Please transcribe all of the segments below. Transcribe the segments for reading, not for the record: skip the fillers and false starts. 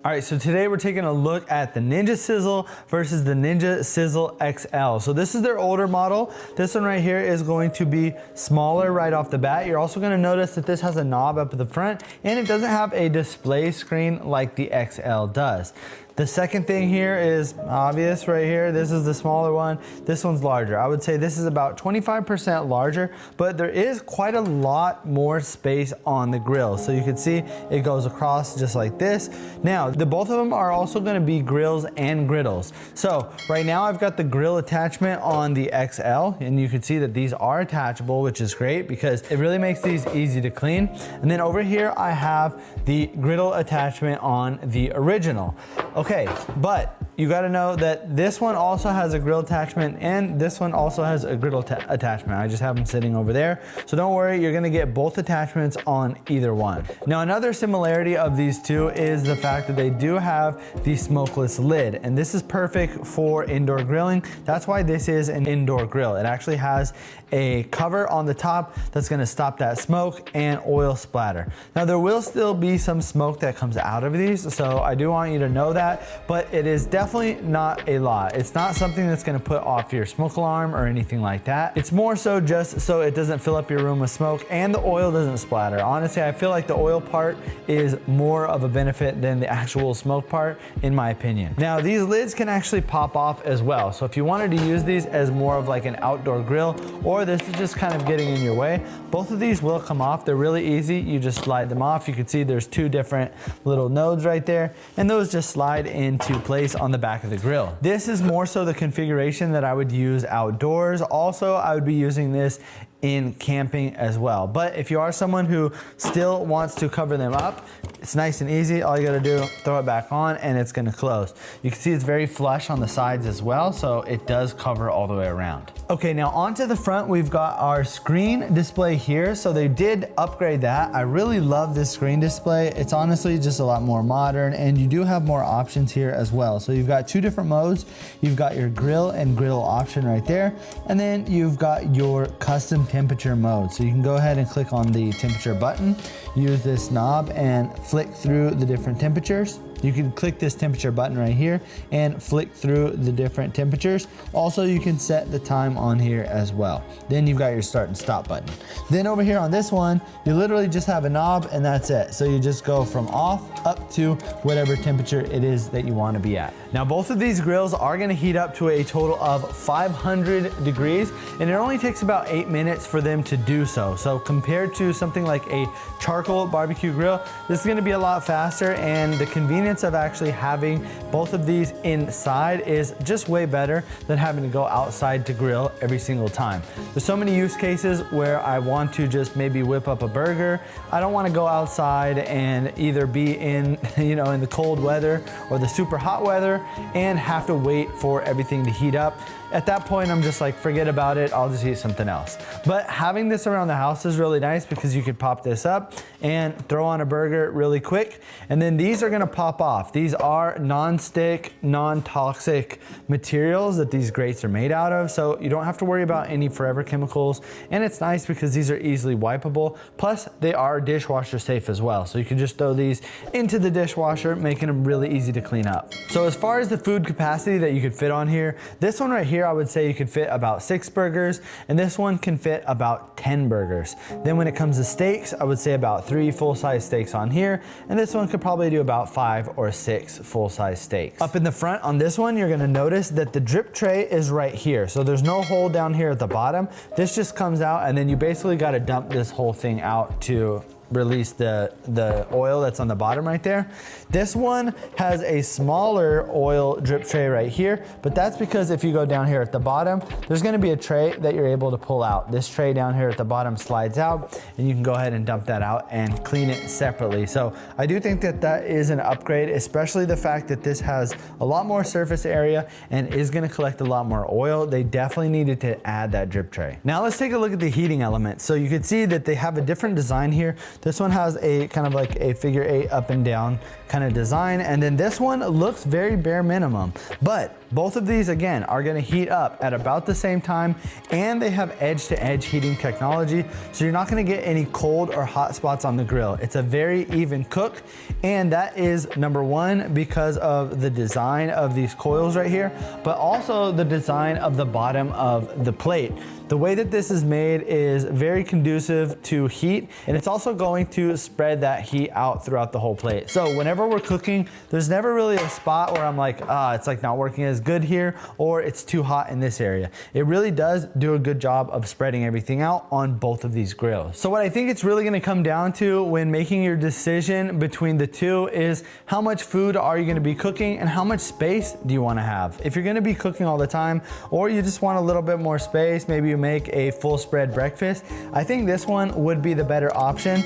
All right, so today we're taking a look at the Ninja Sizzle versus the Ninja Sizzle XL. So this is their older model. This one right here is going to be smaller right off the bat. You're also gonna notice that this has a knob up at the front and it doesn't have a display screen like the XL does. The second thing here is obvious right here. This is the smaller one. This one's larger. I would say this is about 25% larger, but there is quite a lot more space on the grill. So you can see it goes across just like this. Now, both of them are also gonna be grills and griddles. So right now I've got the grill attachment on the XL, and you can see that these are attachable, which is great because it really makes these easy to clean. And then over here I have the griddle attachment on the original. Okay, but you gotta know that this one also has a grill attachment and this one also has a griddle attachment. I just have them sitting over there. So don't worry, you're gonna get both attachments on either one. Now another similarity of these two is the fact that they do have the smokeless lid, and this is perfect for indoor grilling. That's why this is an indoor grill. It actually has a cover on the top that's gonna stop that smoke and oil splatter. Now there will still be some smoke that comes out of these, so I do want you to know that, but it is definitely not a lot. It's not something that's gonna put off your smoke alarm or anything like that. It's more so just so it doesn't fill up your room with smoke and the oil doesn't splatter. Honestly, I feel like the oil part is more of a benefit than the actual smoke part, in my opinion. Now these lids can actually pop off as well. So if you wanted to use these as more of like an outdoor grill, or this is just kind of getting in your way, both of these will come off. They're really easy. You just slide them off. You can see there's two different little nodes right there, and those just slide into place on the back of the grill. This is more so the configuration that I would use outdoors. Also, I would be using this in camping as well. But if you are someone who still wants to cover them up, it's nice and easy. All you gotta do, throw it back on and it's gonna close. You can see it's very flush on the sides as well, so it does cover all the way around. Okay, now onto the front, we've got our screen display here. So they did upgrade that. I really love this screen display. It's honestly just a lot more modern, and you do have more options here as well. So you've got two different modes. You've got your grill and griddle option right there, and then you've got your custom temperature mode. So you can go ahead and click on the temperature button, use this knob and flick through the different temperatures. You can click this temperature button right here and flick through the different temperatures. Also, you can set the time on here as well. Then you've got your start and stop button. Then over here on this one, you literally just have a knob and that's it. So you just go from off up to whatever temperature it is that you want to be at. Now both of these grills are going to heat up to a total of 500 degrees, and it only takes about 8 minutes for them to do so. So compared to something like a charcoal barbecue grill, this is going to be a lot faster, and the convenience of actually having both of these inside is just way better than having to go outside to grill every single time. There's so many use cases where I want to just maybe whip up a burger. I don't want to go outside and either be in, in the cold weather or the super hot weather and have to wait for everything to heat up. At that point, I'm just like, forget about it, I'll just eat something else. But having this around the house is really nice because you could pop this up and throw on a burger really quick. And then these are gonna pop off. These are non-stick, non-toxic materials that these grates are made out of. So you don't have to worry about any forever chemicals. And it's nice because these are easily wipeable. Plus they are dishwasher safe as well. So you can just throw these into the dishwasher, making them really easy to clean up. So as far as the food capacity that you could fit on here, this one right here, I would say you could fit about 6 burgers, and this one can fit about 10 burgers. Then when it comes to steaks, I would say about 3 full-size steaks on here, and this one could probably do about 5 or 6 full-size steaks. Up in the front on this one, you're gonna notice that the drip tray is right here. So there's no hole down here at the bottom. This just comes out, and then you basically gotta dump this whole thing out to release the oil that's on the bottom right there. This one has a smaller oil drip tray right here, but that's because if you go down here at the bottom, there's gonna be a tray that you're able to pull out. This tray down here at the bottom slides out, and you can go ahead and dump that out and clean it separately. So I do think that that is an upgrade, especially the fact that this has a lot more surface area and is gonna collect a lot more oil. They definitely needed to add that drip tray. Now let's take a look at the heating element. So you can see that they have a different design here. This one has a kind of like a figure 8 up and down kind of design. And then this one looks very bare minimum, but both of these again are gonna heat up at about the same time, and they have edge to edge heating technology. So you're not gonna get any cold or hot spots on the grill. It's a very even cook, and that is number one because of the design of these coils right here, but also the design of the bottom of the plate. The way that this is made is very conducive to heat, and it's also going to spread that heat out throughout the whole plate. So whenever we're cooking, there's never really a spot where I'm like, it's like not working as good here, or it's too hot in this area. It really does do a good job of spreading everything out on both of these grills. So what I think it's really gonna come down to when making your decision between the two is how much food are you gonna be cooking and how much space do you wanna have? If you're gonna be cooking all the time, or you just want a little bit more space, maybe you make a full spread breakfast, I think this one would be the better option.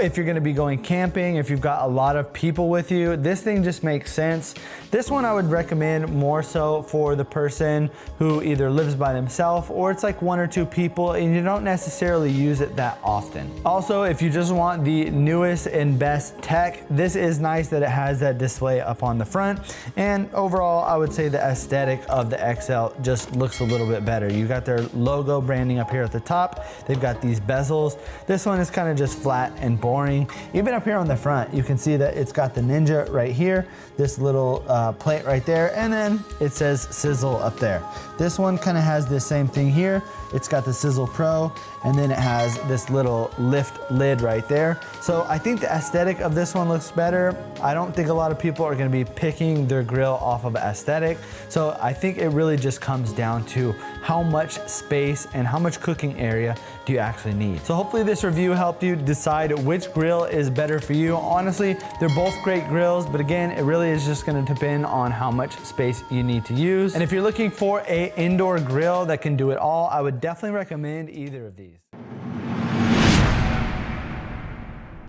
If you're gonna be going camping, if you've got a lot of people with you, this thing just makes sense. This one I would recommend more so for the person who either lives by themselves or it's like 1 or 2 people and you don't necessarily use it that often. Also, if you just want the newest and best tech, this is nice that it has that display up on the front. And overall, I would say the aesthetic of the XL just looks a little bit better. You got their logo branding up here at the top. They've got these bezels. This one is kind of just flat and boring. Even up here on the front, you can see that it's got the Ninja right here, this little plate right there, and then it says Sizzle up there. This one kind of has the same thing here. It's got the Sizzle Pro, and then it has this little lift lid right there. So I think the aesthetic of this one looks better. I don't think a lot of people are gonna be picking their grill off of aesthetic. So I think it really just comes down to how much space and how much cooking area do you actually need. So hopefully this review helped you decide which grill is better for you. Honestly, they're both great grills, but again, it really is just gonna depend on how much space you need to use. And if you're looking for an indoor grill that can do it all, I would definitely recommend either of these.